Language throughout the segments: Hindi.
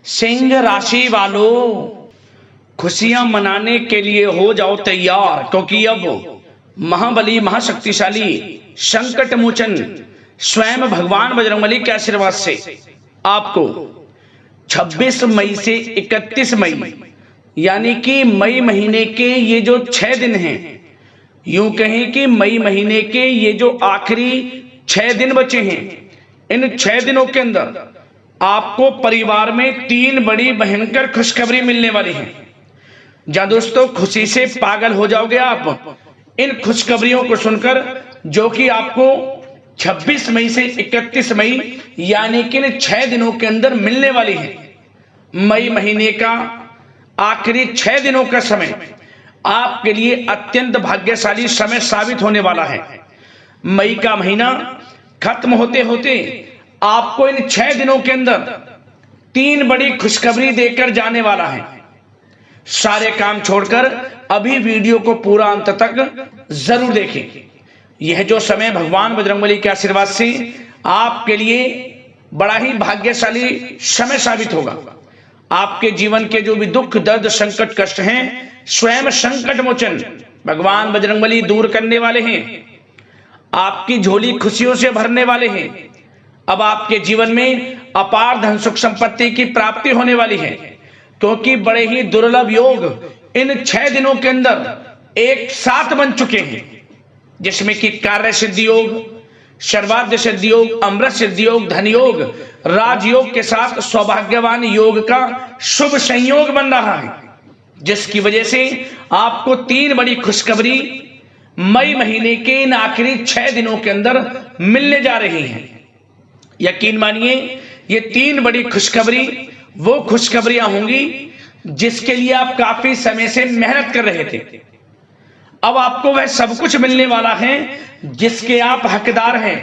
सिंह राशि वालों, खुशियां मनाने के लिए हो जाओ तैयार, क्योंकि अब महाबली महाशक्तिशाली संकट मोचन स्वयं भगवान बजरंगबली के आशीर्वाद से आपको 26 मई से 31 मई यानी कि मई महीने के ये जो 6 दिन हैं, यूं कहें कि मई महीने के ये जो आखिरी 6 दिन बचे हैं, इन 6 दिनों के अंदर आपको परिवार में 3 बड़ी भयंकर खुशखबरी मिलने वाली है। जहां दोस्तों खुशी से पागल हो जाओगे आप इन खुशखबरियों को सुनकर, जो कि आपको 26 मई से 31 मई यानी कि इन 6 दिनों के अंदर मिलने वाली है। मई महीने का आखिरी 6 दिनों का समय आपके लिए अत्यंत भाग्यशाली समय साबित होने वाला है। मई का महीना खत्म होते होते आपको इन 6 दिनों के अंदर 3 बड़ी खुशखबरी देकर जाने वाला है। सारे काम छोड़कर अभी वीडियो को पूरा अंत तक जरूर देखें। यह जो समय भगवान बजरंगबली के आशीर्वाद से आपके लिए बड़ा ही भाग्यशाली समय साबित होगा। आपके जीवन के जो भी दुख दर्द संकट कष्ट हैं, स्वयं संकट मोचन भगवान बजरंगबली दूर करने वाले हैं। आपकी झोली खुशियों से भरने वाले हैं। अब आपके जीवन में अपार धन सुख संपत्ति की प्राप्ति होने वाली है, क्योंकि बड़े ही दुर्लभ योग इन 6 दिनों के अंदर एक साथ बन चुके हैं, जिसमें कि कार्य सिद्धि योग, सर्वार्थ सिद्धि योग, अमृत सिद्धि योग, धन योग, राजयोग के साथ सौभाग्यवान योग का शुभ संयोग बन रहा है, जिसकी वजह से आपको 3 बड़ी खुशखबरी मई महीने के इन आखिरी 6 दिनों के अंदर मिलने जा रही हैं। यकीन मानिए ये 3 बड़ी खुशखबरी वो खुशखबरियां होंगी जिसके लिए आप काफी समय से मेहनत कर रहे थे। अब आपको वह सब कुछ मिलने वाला है जिसके आप हकदार हैं।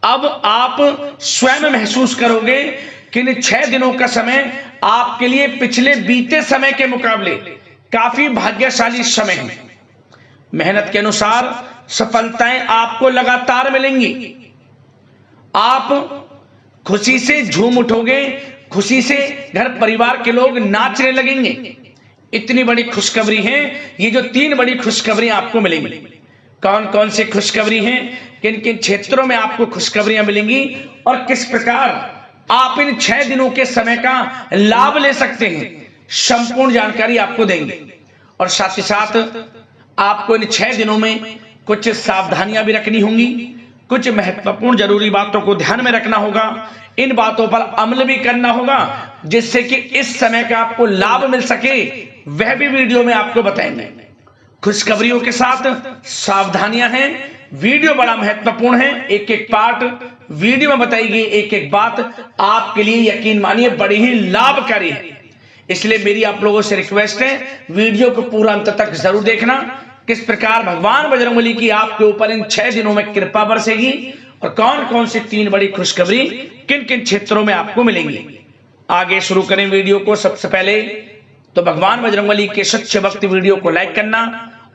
अब आप स्वयं महसूस करोगे कि इन 6 दिनों का समय आपके लिए पिछले बीते समय के मुकाबले काफी भाग्यशाली समय है। मेहनत के अनुसार सफलताएं आपको लगातार मिलेंगी। आप खुशी से झूम उठोगे, खुशी से घर परिवार के लोग नाचने लगेंगे। इतनी बड़ी खुशखबरी है ये जो 3 बड़ी खुशखबरी आपको मिलेंगी। कौन कौन सी खुशखबरी हैं, किन किन क्षेत्रों में आपको खुशखबरियां मिलेंगी और किस प्रकार आप इन 6 दिनों के समय का लाभ ले सकते हैं, संपूर्ण जानकारी आपको देंगे। और साथ ही साथ आपको इन 6 दिनों में कुछ सावधानियां भी रखनी होंगी, कुछ महत्वपूर्ण जरूरी बातों को ध्यान में रखना होगा, इन बातों पर अमल भी करना होगा, जिससे कि इस समय का आपको लाभ मिल सके, वह भी वीडियो में आपको बताएंगे। खुशखबरियों के साथ सावधानियां हैं। वीडियो बड़ा महत्वपूर्ण है, एक एक पार्ट वीडियो में बताई गई एक एक बात आपके लिए यकीन मानिए बड़ी ही लाभकारी है। इसलिए मेरी आप लोगों से रिक्वेस्ट है, वीडियो को पूरा अंत तक जरूर देखना, किस प्रकार भगवान बजरंगबली की आपके ऊपर इन 6 दिनों में कृपा बरसेगी और कौन कौन सी 3 बड़ी खुशखबरी किन किन क्षेत्रों में आपको मिलेंगी। आगे शुरू करें वीडियो को। सबसे पहले तो भगवान बजरंगबली के सच्चे भक्त वीडियो को लाइक करना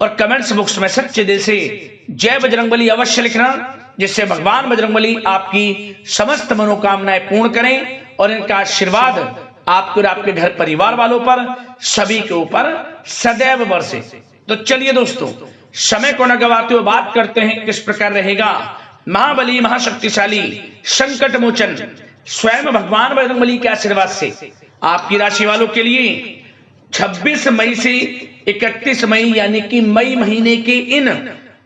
और कमेंट्स बॉक्स में सच्चे दिल से जय बजरंगबली अवश्य लिखना, जिससे भगवान बजरंगबली आपकी समस्त मनोकामनाएं पूर्ण करें और इनका आशीर्वाद आपके और आपके घर परिवार वालों पर सभी के ऊपर सदैव बरसे। तो चलिए दोस्तों, समय को न गवाते हुए बात करते हैं किस प्रकार रहेगा महाबली महाशक्तिशाली संकट मोचन स्वयं भगवान बजरंगबली के आशीर्वाद से आपकी राशि वालों के लिए 26 मई से 31 मई यानी कि मई महीने के इन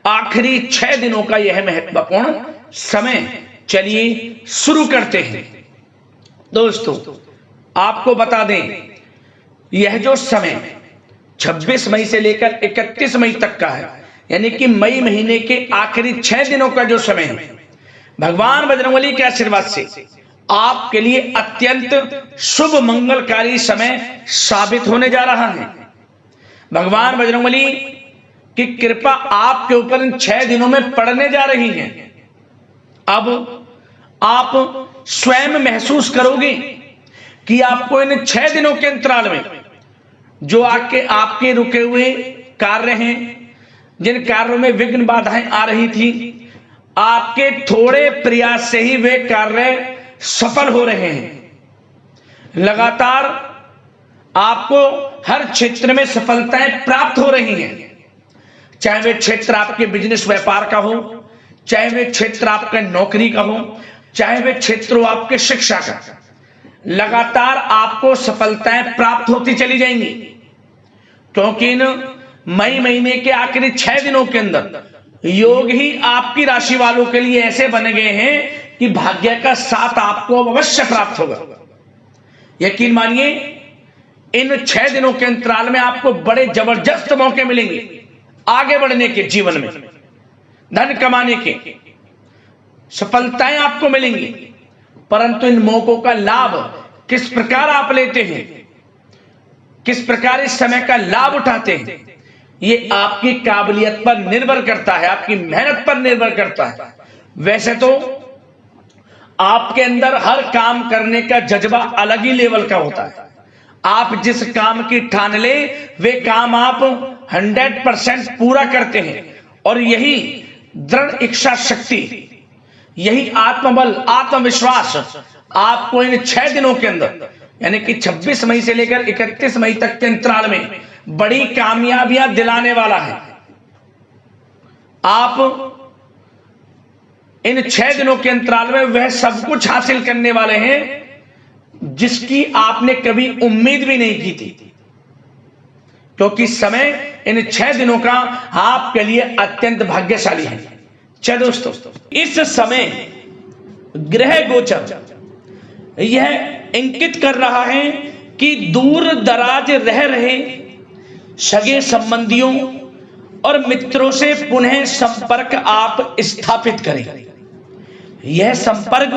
आखिरी 6 दिनों का यह महत्वपूर्ण समय। चलिए शुरू करते हैं। दोस्तों आपको बता दें, यह जो समय 26 मई से लेकर 31 मई तक का है, यानी कि मई महीने के आखिरी 6 दिनों का जो समय है, भगवान बजरंगबली के आशीर्वाद से आपके लिए अत्यंत शुभ मंगलकारी समय साबित होने जा रहा है। भगवान बजरंगबली की कृपा आपके ऊपर इन 6 दिनों में पड़ने जा रही है। अब आप स्वयं महसूस करोगे कि आपको इन 6 दिनों के अंतराल में जो आपके रुके हुए कार्य हैं, जिन कार्यों में विघ्न बाधाएं आ रही थी, आपके थोड़े प्रयास से ही वे कार्य सफल हो रहे हैं। लगातार आपको हर क्षेत्र में सफलताएं प्राप्त हो रही हैं, चाहे वे क्षेत्र आपके बिजनेस व्यापार का हो, चाहे वे क्षेत्र आपके नौकरी का हो, चाहे वे क्षेत्र हो आपके शिक्षा का। लगातार आपको सफलताएं प्राप्त होती चली जाएंगी, क्योंकि इन मई महीने के आखिरी 6 दिनों के अंदर योग ही आपकी राशि वालों के लिए ऐसे बन गए हैं कि भाग्य का साथ आपको अवश्य प्राप्त होगा। यकीन मानिए, इन 6 दिनों के अंतराल में आपको बड़े जबरदस्त मौके मिलेंगे आगे बढ़ने के, जीवन में धन कमाने के, सफलताएं आपको मिलेंगी। परंतु इन मौकों का लाभ किस प्रकार आप लेते हैं, किस प्रकार इस समय का लाभ उठाते हैं, ये आपकी काबिलियत पर निर्भर करता है, आपकी मेहनत पर निर्भर करता है। वैसे तो आपके अंदर हर काम करने का जज्बा अलग ही लेवल का होता है। आप जिस काम की ठान ले वे काम आप 100% पूरा करते हैं, और यही दृढ़ इच्छा शक्ति, यही आत्मबल, आत्मविश्वास आपको इन 6 दिनों के अंदर, यानी कि 26 मई से लेकर 31 मई तक के अंतराल में बड़ी कामयाबियां दिलाने वाला है। आप इन 6 दिनों के अंतराल में वह सब कुछ हासिल करने वाले हैं जिसकी आपने कभी उम्मीद भी नहीं की थी, क्योंकि समय इन 6 दिनों का आपके लिए अत्यंत भाग्यशाली है। चलो दोस्तों, इस समय ग्रह गोचर यह इंगित कर रहा है कि दूर दराज रह रहे सगे संबंधियों और मित्रों से पुनः संपर्क आप स्थापित करें। यह संपर्क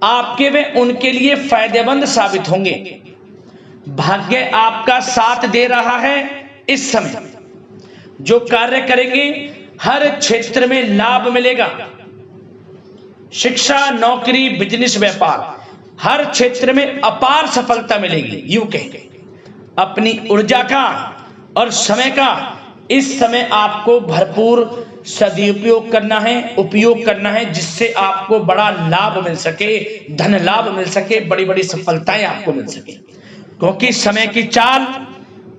आपके व उनके लिए फायदेमंद साबित होंगे। भाग्य आपका साथ दे रहा है। इस समय जो कार्य करेंगे हर क्षेत्र में लाभ मिलेगा। शिक्षा, नौकरी, बिजनेस, व्यापार, हर क्षेत्र में अपार सफलता मिलेगी। यूं कहेंगे, अपनी ऊर्जा का और समय का इस समय आपको भरपूर सदुपयोग करना है, उपयोग करना है, जिससे आपको बड़ा लाभ मिल सके, धन लाभ मिल सके, बड़ी बड़ी सफलताएं आपको मिल सके। क्योंकि समय की चाल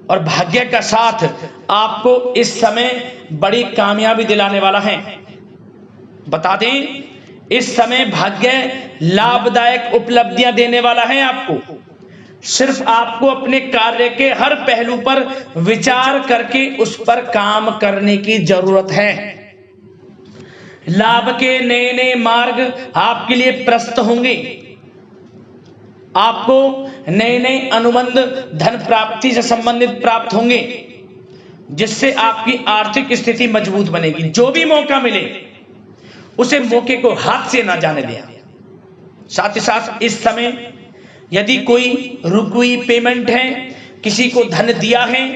और भाग्य का साथ आपको इस समय बड़ी कामयाबी दिलाने वाला है। बता दें, इस समय भाग्य लाभदायक उपलब्धियां देने वाला है आपको। सिर्फ आपको अपने कार्य के हर पहलू पर विचार करके उस पर काम करने की जरूरत है। लाभ के नए नए मार्ग आपके लिए प्रशस्त होंगे। आपको नए नए अनुबंध धन प्राप्ति से संबंधित प्राप्त होंगे, जिससे आपकी आर्थिक स्थिति मजबूत बनेगी। जो भी मौका मिले उसे मौके को हाथ से ना जाने दें। साथ ही साथ इस समय यदि कोई रुकी पेमेंट है, किसी को धन दिया है,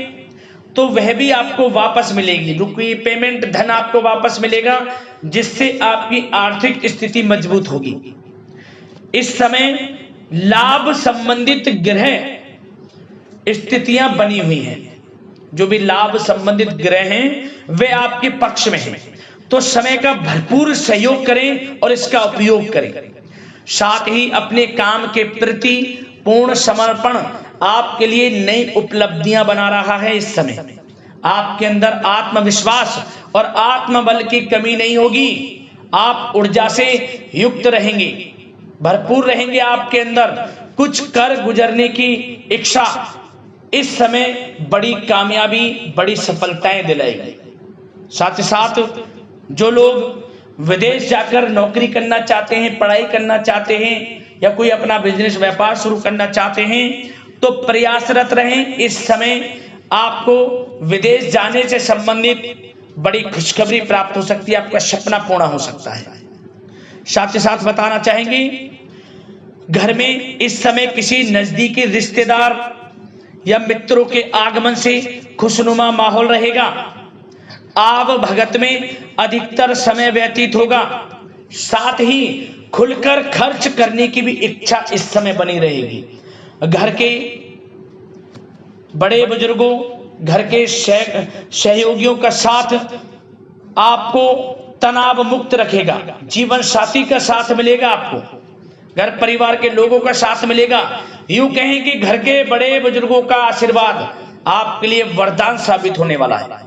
तो वह भी आपको वापस मिलेगी। रुकी पेमेंट धन आपको वापस मिलेगा, जिससे आपकी आर्थिक स्थिति मजबूत होगी। इस समय लाभ संबंधित ग्रह स्थितियां बनी हुई हैं। जो भी लाभ संबंधित ग्रह हैं वे आपके पक्ष में हैं, तो समय का भरपूर सहयोग करें और इसका उपयोग करें। साथ ही अपने काम के प्रति पूर्ण समर्पण आपके लिए नई उपलब्धियां बना रहा है। इस समय आपके अंदर आत्मविश्वास और आत्मबल की कमी नहीं होगी। आप ऊर्जा से युक्त रहेंगे, भरपूर रहेंगे। आपके अंदर कुछ कर गुजरने की इच्छा इस समय बड़ी कामयाबी, बड़ी सफलताएं दिलाएगी। साथ ही साथ जो लोग विदेश जाकर नौकरी करना चाहते हैं, पढ़ाई करना चाहते हैं, या कोई अपना बिजनेस व्यापार शुरू करना चाहते हैं, तो प्रयासरत रहें। इस समय आपको विदेश जाने से संबंधित बड़ी खुशखबरी प्राप्त हो सकती है, आपका सपना पूर्ण हो सकता है। साथ ही साथ बताना चाहेंगे, घर में इस समय किसी नजदीकी रिश्तेदार या मित्रों के आगमन से खुशनुमा माहौल रहेगा। आव भगत में अधिकतर समय व्यतीत होगा। साथ ही खुलकर खर्च करने की भी इच्छा इस समय बनी रहेगी। घर के बड़े बुजुर्गों, घर के सहयोगियों का साथ आपको तनाव मुक्त रखेगा। जीवन साथी का साथ मिलेगा आपको। घर परिवार के लोगों का साथ मिलेगा। यूं कहें कि घर के बड़े बुजुर्गों का आशीर्वाद आपके लिए वरदान साबित होने वाला है।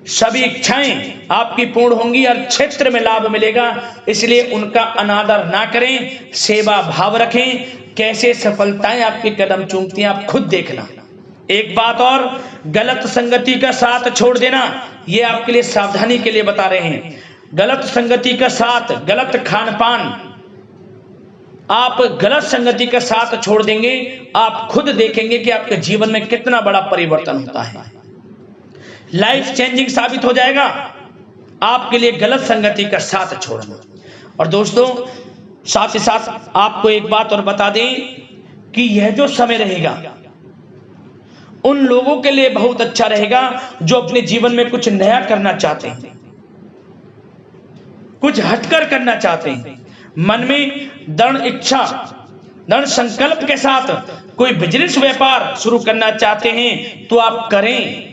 सभी इच्छाएं आपकी पूर्ण होंगी और क्षेत्र में लाभ मिलेगा, इसलिए उनका अनादर ना करें, सेवा भाव रखें। कैसे सफलताएं आपके कदम चूमती हैं आप खुद देखना। एक बात और, गलत संगति का साथ छोड़ देना, यह आपके लिए सावधानी के लिए बता रहे हैं। गलत संगति का साथ, गलत खान पान, आप गलत संगति का साथ छोड़ देंगे, आप खुद देखेंगे कि आपके जीवन में कितना बड़ा परिवर्तन होता है। लाइफ चेंजिंग साबित हो जाएगा आपके लिए गलत संगति का साथ छोड़ना। और दोस्तों, साथ ही साथ आपको एक बात और बता दें कि यह जो समय रहेगा उन लोगों के लिए बहुत अच्छा रहेगा जो अपने जीवन में कुछ नया करना चाहते हैं, कुछ हटकर करना चाहते हैं। मन में दृढ़ इच्छा, दृढ़ संकल्प के साथ कोई बिजनेस व्यापार शुरू करना चाहते हैं तो आप करें,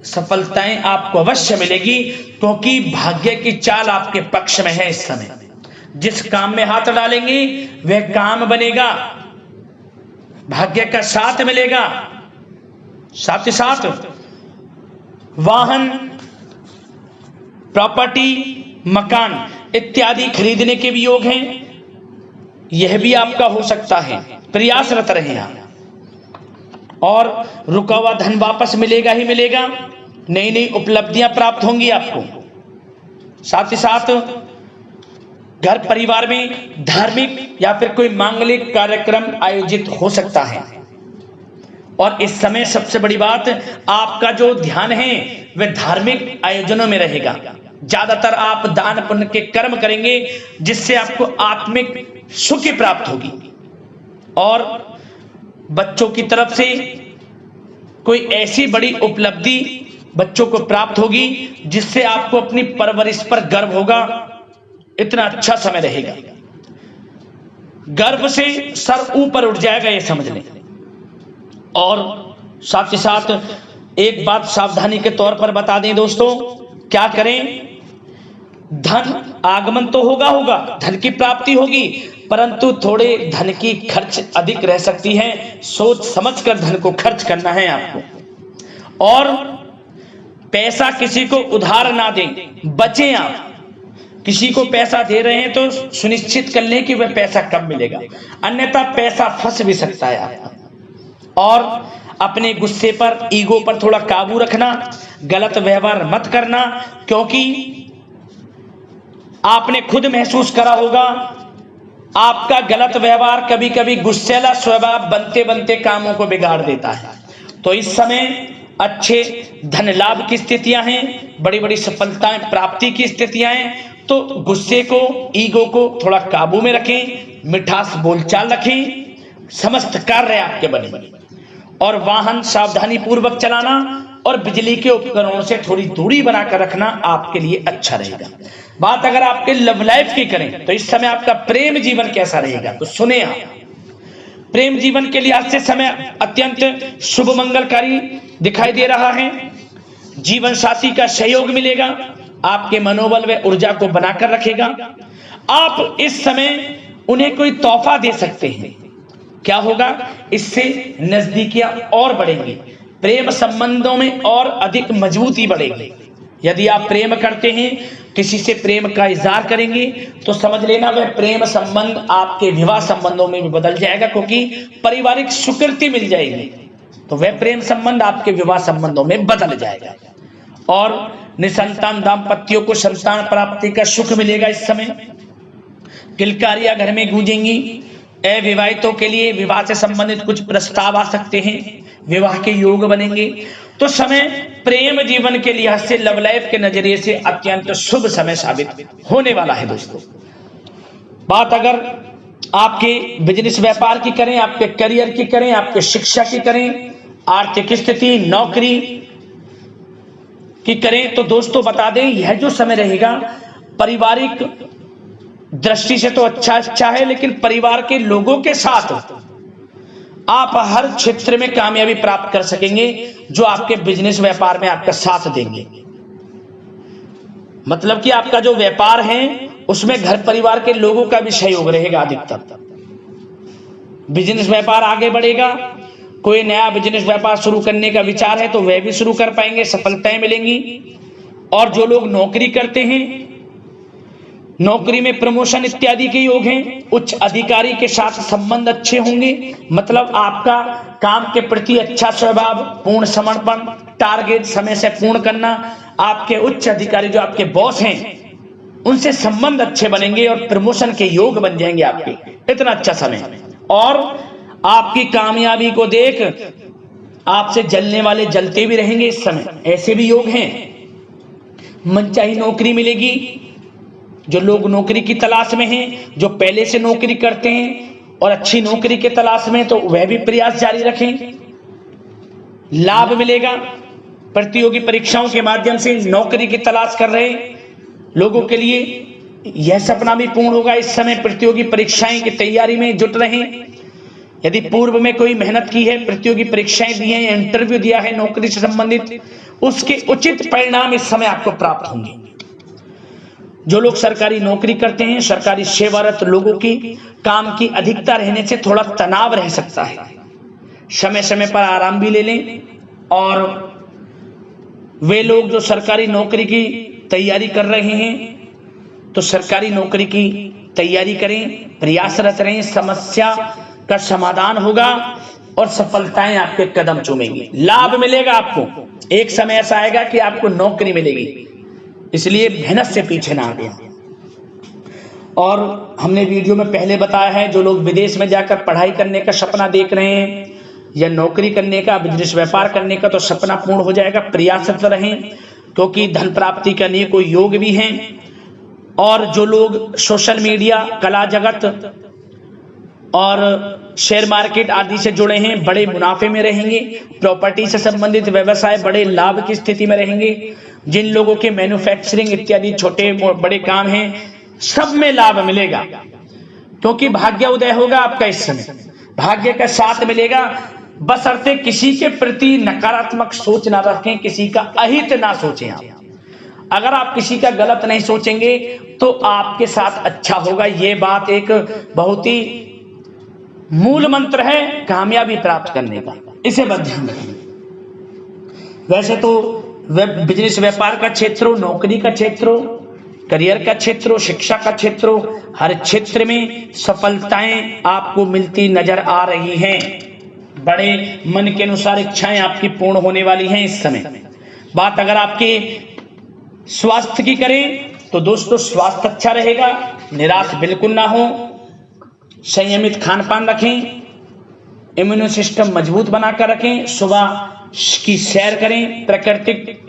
सफलताएं आपको अवश्य मिलेगी, क्योंकि भाग्य की चाल आपके पक्ष में है। इस समय जिस काम में हाथ डालेंगे वह काम बनेगा, भाग्य का साथ मिलेगा। साथ ही साथ वाहन, प्रॉपर्टी, मकान इत्यादि खरीदने के भी योग हैं, यह भी आपका हो सकता है। प्रयासरत रहें आप, और रुका हुआ धन वापस मिलेगा ही मिलेगा। नई नई उपलब्धियां प्राप्त होंगी आपको। साथ ही साथ घर परिवार में धार्मिक या फिर कोई मांगलिक कार्यक्रम आयोजित हो सकता है। और इस समय सबसे बड़ी बात, आपका जो ध्यान है वह धार्मिक आयोजनों में रहेगा। ज्यादातर आप दान पुण्य के कर्म करेंगे जिससे आपको आत्मिक सुख प्राप्त होगी। और बच्चों की तरफ से कोई ऐसी बड़ी उपलब्धि बच्चों को प्राप्त होगी जिससे आपको अपनी परवरिश पर गर्व होगा। इतना अच्छा समय रहेगा, गर्व से सर ऊपर उठ जाएगा, ये समझ लें। और साथ ही साथ एक बात सावधानी के तौर पर बता दें दोस्तों, क्या करें? धन आगमन तो होगा, धन की प्राप्ति होगी, परंतु थोड़े धन की खर्च अधिक रह सकती है। सोच समझकर धन को खर्च करना है आपको। और पैसा किसी को उधार ना दें, बचें आप। किसी को पैसा दे रहे हैं तो सुनिश्चित कर लें कि वह पैसा कब मिलेगा, अन्यथा पैसा फंस भी सकता है आपका। और अपने गुस्से पर, ईगो पर थोड़ा काबू रखना, गलत व्यवहार मत करना, क्योंकि आपने खुद महसूस करा होगा आपका गलत व्यवहार कभी कभी गुस्सेला स्वभाव बनते बनते कामों को बिगाड़ देता है। तो इस समय अच्छे धन लाभ की स्थितियां हैं, बड़ी बड़ी सफलताएं प्राप्ति की स्थितियां हैं। तो गुस्से को, ईगो को थोड़ा काबू में रखें, मिठास बोलचाल रखें, समस्त कार्य आपके बने। और वाहन सावधानी पूर्वक चलाना और बिजली के उपकरणों से थोड़ी दूरी बनाकर रखना आपके लिए अच्छा रहेगा। बात अगर आपके लव लाइफ की करें तो इस समय आपका प्रेम जीवन कैसा रहेगा, तो सुने आप। प्रेम जीवन के लिए आज से समय अत्यंत शुभ मंगलकारी दिखाई दे रहा है। जीवन साथी का सहयोग मिलेगा, आपके मनोबल व ऊर्जा को बनाकर रखेगा। आप इस समय उन्हें कोई तोहफा दे सकते हैं। क्या होगा? इससे नजदीकियां और बढ़ेंगी, प्रेम संबंधों में और अधिक मजबूती बढ़ेगी। यदि आप प्रेम करते हैं, किसी से प्रेम का इजहार करेंगे, तो समझ लेना वह प्रेम संबंध आपके विवाह संबंधों में भी बदल जाएगा, क्योंकि पारिवारिक स्वीकृति मिल जाएगी, तो वह प्रेम संबंध आपके विवाह संबंधों में बदल जाएगा। और निसंतान दाम्पत्यों को संतान प्राप्ति का सुख मिलेगा। इस समय किलकारियां घर में गूंजेंगी। अविवाहितों के लिए विवाह से संबंधित कुछ प्रस्ताव आ सकते हैं, विवाह के योग बनेंगे। तो समय प्रेम जीवन के लिहाज से, लव लाइफ के नजरिए से अत्यंत शुभ समय साबित होने वाला है दोस्तों। बात अगर आपके बिजनेस व्यापार की करें, आपके करियर की करें, आपके शिक्षा की करें, आर्थिक स्थिति, नौकरी की करें, तो दोस्तों बता दें यह जो समय रहेगा पारिवारिक दृष्टि से तो अच्छा है, लेकिन परिवार के लोगों के साथ आप हर क्षेत्र में कामयाबी प्राप्त कर सकेंगे जो आपके बिजनेस व्यापार में आपका साथ देंगे। मतलब कि आपका जो व्यापार है उसमें घर परिवार के लोगों का भी सहयोग रहेगा अधिकतर। बिजनेस व्यापार आगे बढ़ेगा। कोई नया बिजनेस व्यापार शुरू करने का विचार है तो वह भी शुरू कर पाएंगे, सफलताएं मिलेंगी। और जो लोग नौकरी करते हैं, नौकरी में प्रमोशन इत्यादि के योग हैं। उच्च अधिकारी के साथ संबंध अच्छे होंगे, मतलब आपका काम के प्रति अच्छा स्वभाव, पूर्ण समर्पण, टारगेट समय से पूर्ण करना। आपके उच्च अधिकारी जो आपके बॉस हैं उनसे संबंध अच्छे बनेंगे और प्रमोशन के योग बन जाएंगे आपके। इतना अच्छा समय। और आपकी कामयाबी को देख आपसे जलने वाले जलते भी रहेंगे इस समय, ऐसे भी योग हैं। मनचाही नौकरी मिलेगी। जो लोग नौकरी की तलाश में हैं, जो पहले से नौकरी करते हैं और अच्छी नौकरी के तलाश में, तो वह भी प्रयास जारी रखें। लाभ मिलेगा। प्रतियोगी परीक्षाओं के माध्यम से नौकरी की तलाश कर रहे लोगों के लिए यह सपना भी पूर्ण होगा। इस समय प्रतियोगी परीक्षाएं की तैयारी में जुट रहे। यदि पूर्व में कोई मेहनत की है, प्रतियोगी परीक्षाएं दी हैं, इंटरव्यू दिया है नौकरी से संबंधित, उसके उचित परिणाम इस समय आपको प्राप्त होंगे। जो लोग सरकारी नौकरी करते हैं, सरकारी सेवारत लोगों की काम की अधिकता रहने से थोड़ा तनाव रह सकता है। समय समय पर आराम भी ले लें। और वे लोग जो सरकारी नौकरी की तैयारी कर रहे हैं तो सरकारी नौकरी की तैयारी करें, प्रयासरत रहें। समस्या का समाधान होगा और सफलताएं आपके कदम चूमेंगी। लाभ मिलेगा आपको। एक समय ऐसा आएगा कि आपको नौकरी मिलेगी, इसलिए मेहनत से पीछे ना हटें। और हमने वीडियो में पहले बताया है, जो लोग विदेश में जाकर पढ़ाई करने का सपना देख रहे हैं या नौकरी करने का, बिजनेस व्यापार करने का, तो सपना पूर्ण हो जाएगा। प्रयासरत रहें, क्योंकि धन प्राप्ति के अनेकों योग भी हैं। और जो लोग सोशल मीडिया, कला जगत और शेयर मार्केट आदि से जुड़े हैं, बड़े मुनाफे में रहेंगे। प्रॉपर्टी से संबंधित व्यवसाय बड़े लाभ की स्थिति में रहेंगे। जिन लोगों के मैन्युफैक्चरिंग इत्यादि छोटे बड़े काम हैं, सब में लाभ मिलेगा, क्योंकि भाग्य उदय होगा आपका इस समय। भाग्य का साथ मिलेगा, बशर्ते किसी के प्रति नकारात्मक सोच ना रखें, किसी का अहित ना सोचें। आप अगर आप किसी का गलत नहीं सोचेंगे तो आपके साथ अच्छा होगा। ये बात एक बहुत ही मूल मंत्र है कामयाबी प्राप्त करने का, इसे बस ध्यान रखें। वैसे तो बिजनेस व्यापार का क्षेत्र हो, नौकरी का क्षेत्र हो, करियर का क्षेत्र हो, शिक्षा का क्षेत्र हो, हर क्षेत्र में सफलताएं आपको मिलती नजर आ रही हैं। बड़े मन के अनुसार इच्छाएं आपकी पूर्ण होने वाली हैं इस समय। बात अगर आपके स्वास्थ्य की करें तो दोस्तों, स्वास्थ्य अच्छा रहेगा, निराश बिल्कुल ना हो। संयमित खान पान रखें, इम्यून सिस्टम मजबूत बनाकर रखें। सुबह की सैर करें, प्राकृतिक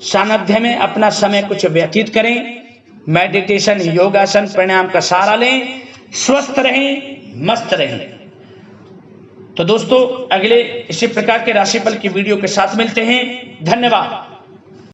सानिध्य में अपना समय कुछ व्यतीत करें। मेडिटेशन, योगासन, प्राणायाम का सहारा लें। स्वस्थ रहें, मस्त रहें। तो दोस्तों, अगले इसी प्रकार के राशिफल की वीडियो के साथ मिलते हैं। धन्यवाद।